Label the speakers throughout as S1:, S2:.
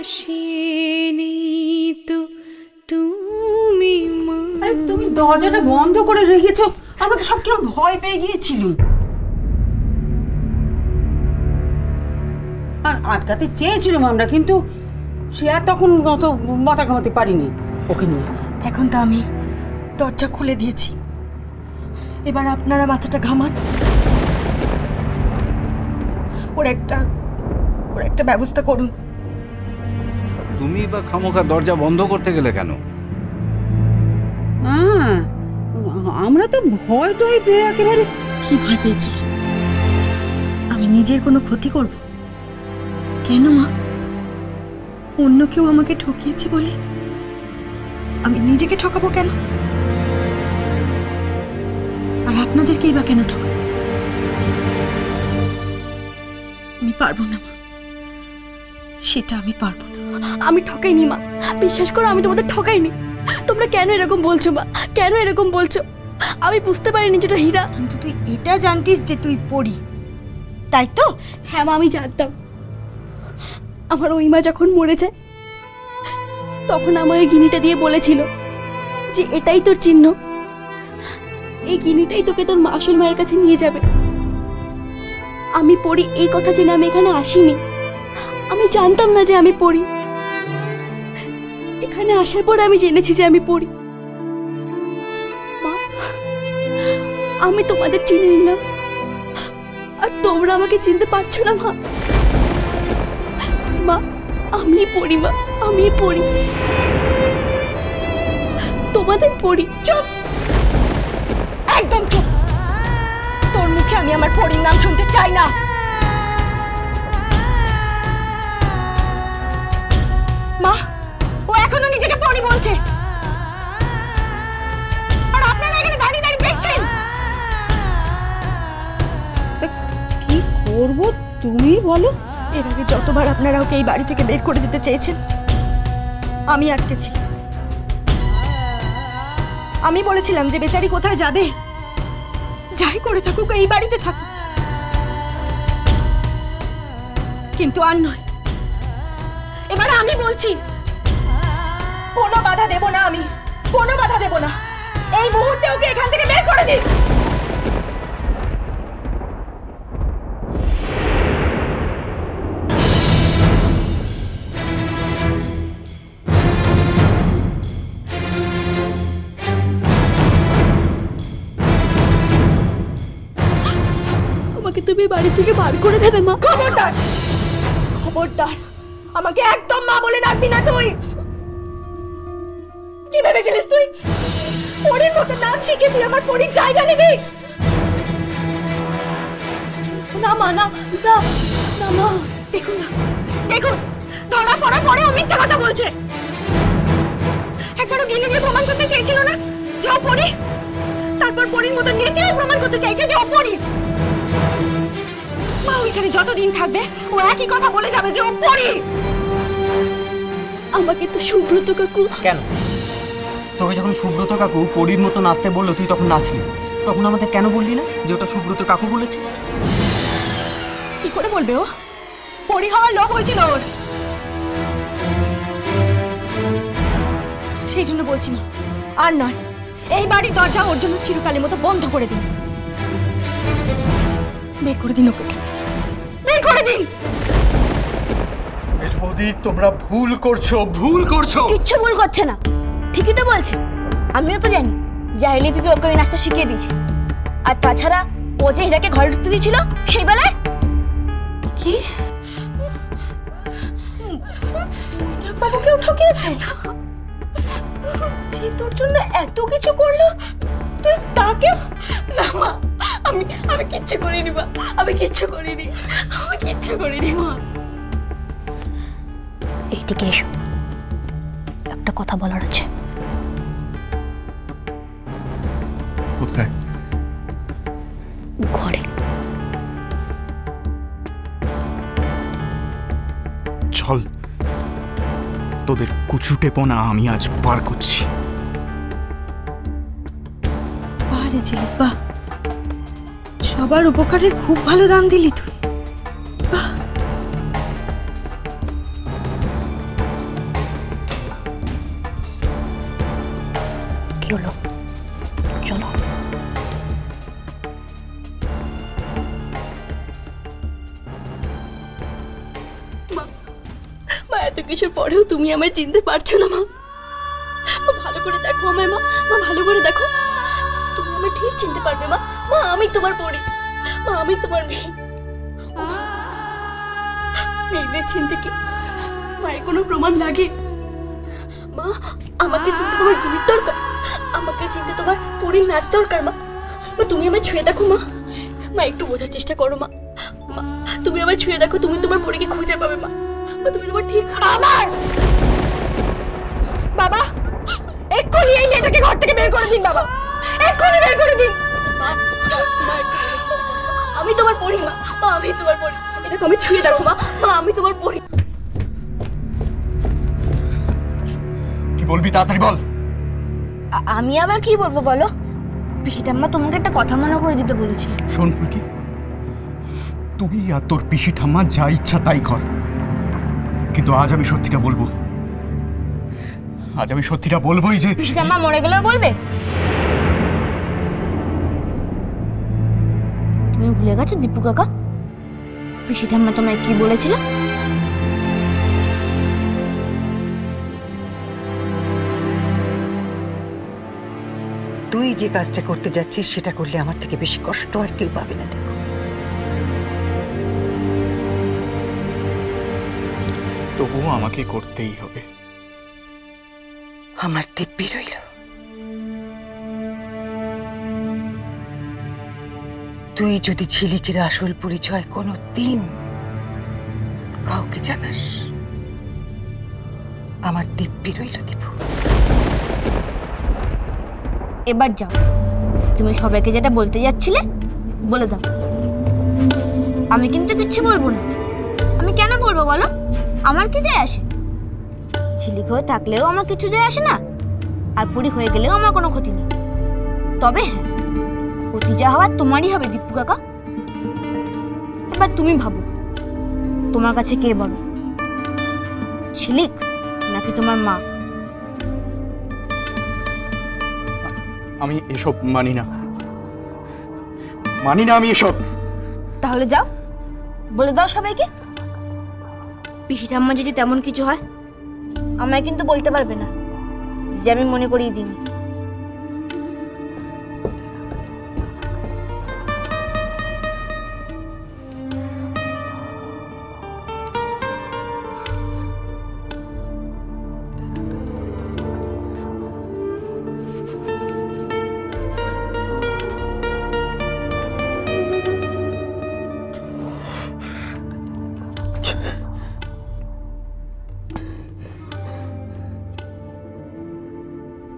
S1: আসেনি তো তুমি মা।
S2: আরে তুমি দরজাটা বন্ধ করে রেখেছো, আমরা তো সব কেমন ভয় পেয়ে গিয়েছিলাম। আর আটকাতে চেয়েছিলাম আমরা, কিন্তু সে আর তখন অত মাথা ঘামাতে পারিনি ওকে নিয়ে।
S3: এখন তো আমি দরজা খুলে দিয়েছি, এবার আপনারা মাথাটা ঘামান, ওর একটা ব্যবস্থা করুন।
S4: তুমি বা খামোখা দরজা বন্ধ করতে গেলে কেন?
S2: আমরা তো ভয় টয় পেয়ে একেবারে।
S3: কি ভয় পেয়েছিলেন? আমি নিজের কোনো ক্ষতি করব? কেন মা? অন্য কেউ আমাকে ঠকিয়েছে বলে আমি নিজেকে ঠকাবো কেন? আর আপনাদেরকেই বা কেন ঠকাবো? আমি পারবো না মা, সেটা আমি পারবো না।
S5: আমি ঠকাইনি মা, বিশ্বাস করো আমি তোমাদের ঠকাইনি। তোমরা কেন এরকম বলছো মা, কেন এরকম বলছো? আমি বুঝতে পারিনি যেটা হীরা।
S3: কিন্তু তুই এটা জানতিস যে তুই পড়ি, তাই তো?
S5: হ্যাঁ মা, আমি জানতাম। আমার ওই মা যখন মরে যায় তখন আমার ওই গিনিটা দিয়ে বলেছিল যে এটাই তোর চিহ্ন, এই গিনিটাই তোকে তোর আসল মায়ের কাছে নিয়ে যাবে। আমি পড়ি এই কথা জেনে আমি এখানে আসিনি, আমি জানতাম না যে আমি পড়ি। এখানে আসার পর আমি জেনেছি যে আমি পড়ি। মা, আমি তোমাদের চিনে নিলাম আর তোমরা আমাকে চিনতে পারছো না মা। মা, আমি পড়ি মা, আমি পড়ি, তোমাদের পড়ি।
S3: চুপ, একদম চুপ। তোর মুখে আমি আমার পরীর নাম শুনতে চাই না। মা, ও এখনো নিজেকে পরী বলছে, আর আপনারা এখানে দাঁড়িয়ে দাঁড়িয়ে দেখছেন।
S2: কি করবো তুমি বলো?
S3: এর আগে যতবার আপনারা ওকে এই বাড়ি থেকে বের করে দিতে চেয়েছেন আমি আটকেছি। আমি বলেছিলাম যে বেচারি কোথায় যাবে, যাই করে থাকুক এই বাড়িতে থাকুক, কিন্তু আর নয়। এবার আমি বলছি কোনো বাধা দেব না, আমি কোনো বাধা দেব না। এই মুহূর্তে ওকে এখান থেকে বের করে দিন।
S5: আমাকে তুমি বাড়ি থেকে বার করে দেবে মা?
S3: খবরদার, খবরদার, আমাকে একদম মা বলে ডাকবি না তুই। কি ভেবেছিলিস তুই পরীর মতো নাচ শিখে তুই আমার পরীর জায়গা নিবি?
S5: না মা, না না না মা।
S3: দেখুন না, দেখুন, ধরা পড়ার পরে ও মিথ্যা কথা বলছে। একবারও গিনে গিয়ে প্রমাণ করতে চাইছিল না যে ও পরী, তারপর পরীর মতো নেচেও প্রমাণ করতে চাইছে যে ও পরী। মা ওইখানে যতদিন থাকবে ও একই কথা বলে যাবে যে ও পরী।
S5: আমাকে তো সুব্রত কাকু।
S6: কেন? তোকে যখন সুব্রত কাকু পরীর মতো নাচতে বললো তুই তখন নাচলি, তখন আমাদের কেন বললি না যে ওটা সুব্রত কাকু বলেছে?
S3: কি করে বলবে? ও পরী হওয়ার লোভ হয়েছিল ওর, সেই জন্য বলছি মা, আর নয়। এই বাড়ির দরজা ওর জন্য চিরকালের মতো বন্ধ করে দিন। বের করে দিন ওকে, বের করে দিন।
S7: বৌদি, তোমরা ভুল করছো, ভুল করছো।
S5: কিচ্ছু ভুল করছে না, ঠিকই তো বলছে। আমিও তো জানি যে আইলি পিপি ওকে ওই নাচটা শিখিয়ে দিয়েছে। আর তাছাড়া ও যে হীরাকে ঘরে ঢুকতে দিয়েছিল সেই বেলায়।
S3: কি? বাবুকেও ঠকিয়েছে? যে তোর জন্য এত কিছু করলো তুই তাকে?
S5: না মা, আমি আমি কিচ্ছু করিনি মা, আমি কিচ্ছু করিনি, আমি কিচ্ছু করিনি মা। এইদিকে এসো, একটা কথা বলার আছে।
S7: কোথায়?
S5: ঘরে।
S8: চল, তোদের কুচুটেপনা আমি আজ পার করছি।
S3: বারে ছেলে, বাহ, সবার উপকারের খুব ভালো দাম দিলি তুই।
S5: হলো, চলো। মা এত কিছুর পরেও তুমি আমায় চিনতে পারছো না মা? ভালো করে দেখো আমায় মা, ভালো করে দেখো, তুমি আমায় ঠিক চিনতে পারবে মা। আমি তোমার পরি, আমি তোমার মেয়ে। মেয়েদের চিনতে কি মায়ের কোনো প্রমাণ লাগে? মা আমাকে চিনতে তোমার গিনির দরকার, আমাকে চিনতে তোমার পরির নাচ দরকার মা। তুমি আমায় ছুঁয়ে দেখো মা, একটু বোঝার চেষ্টা করো মা। তুমি আমায় ছুঁয়ে দেখো, তুমি তোমার পরিকে খুঁজে পাবে মা। তুমি তোমার ঠিক আমার বাবা, এক্ষুনি এই মেয়েটাকে ঘর থেকে বের করে দিন বাবা, এক্ষুনি বের করে দিন। আমি তোমার পরি মা, আমি তোমার পরি। এটাকে আমি ছুঁয়ে দেখো মা, আমি তোমার পরি।
S8: কি বলবি তাড়াতাড়ি বল।
S5: আমি আবার কি বলবো বলো? পিসিঠাম্মা তোমাকে একটা কথা মনে করে দিতে বলেছি।
S8: শোন ফুলকি, তুই আর তোর পিসি ঠাম্মা যা ইচ্ছা তাই কর, কিন্তু আজ আমি সত্যিটা বলবো। আজ আমি সত্যিটা বলবোই যে
S5: পিসিঠাম্মা মরে গেলেও বলবে? তুমি ভুলে গেছো দীপু কাকা, পিসিঠাম্মা তোমায় কি বলেছিল?
S2: তুই যে কাজটা করতে যাচ্ছিস সেটা করলে আমার থেকে বেশি কষ্ট আর কেউ পাবে না দেখো।
S8: তবুও আমাকে করতেই হবে।
S2: আমার দিব্যি রইল, তুই যদি ঝিলিকের আসল পরিচয় কোনো দিন কাউকে জানাস, আমার দিব্যি রইল দীপু।
S5: এবার যাও, তুমি সবাইকে যেটা বলতে যাচ্ছিলে বলে দাও। আমি কিন্তু কিচ্ছু বলবো না। আমি কেন বলবো বলো? আমার কি যায় আসে? ঝিলিক হয়ে থাকলেও আমার কিছু যায় আসে না, আর পুরি হয়ে গেলেও আমার কোনো ক্ষতি নেই। তবে হ্যাঁ, ক্ষতি যা হওয়ার তোমারই হবে দীপু কাকা। এবার তুমি ভাবো, তোমার কাছে কে বলো, ঝিলিক নাকি তোমার মা?
S8: আমি এসব মানি না, আমি এসব।
S5: তাহলে যাও, বলে দাও সবাইকে। পিসি ঠাম্মা যদি তেমন কিছু হয় আমায় কিন্তু বলতে পারবে না যে আমি মনে করিয়ে দিইনি।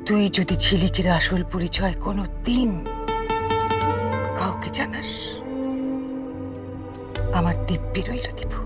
S2: তুই যদি ঝিলিকের আসল পরিচয় কোনো দিন কাউকে জানাস, আমার দিব্যি রইল দীপু।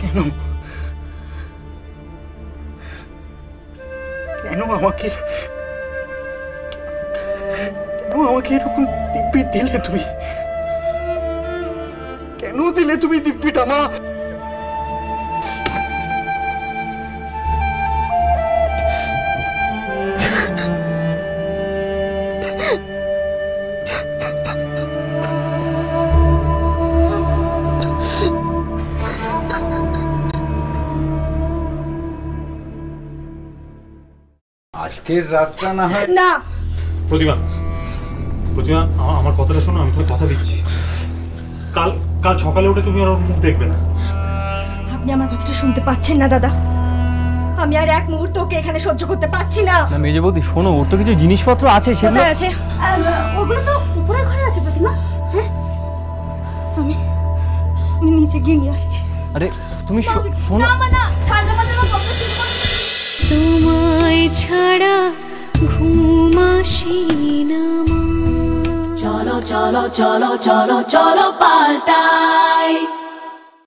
S8: কেন আমাকে এরকম দিব্যি দিলে তুমি? কেন দিলে তুমি দিব্যিটা মা?
S4: আজকের রাতটা না হয়
S5: না।
S9: প্রতিমা, আমার কথাটা শোনো, আমি তোমাকে কথা দিচ্ছি, কাল সকালে উঠে তুমি আর ওর মুখ দেখবে না।
S3: আপনি আমার কথাটা শুনতে পাচ্ছেন না দাদা? আমি আর এক মুহূর্ত ওকে এখানে সহ্য করতে পারছি না।
S6: না মেজে বৌদি শোনো, ওর তো কিছু জিনিসপত্র আছে, সেগুলো
S3: কোথায় আছে?
S5: ওগুলো তো উপরের ঘরে আছে প্রতিমা। হ্যাঁ
S3: আমি নিচে গিয়ে নিয়ে আসছি।
S6: আরে তুমি শোনো,
S1: তোমায় ছাড়া ঘুম আসি না মা।
S10: চলো চলো চলো চলো চলো পাল্টাই।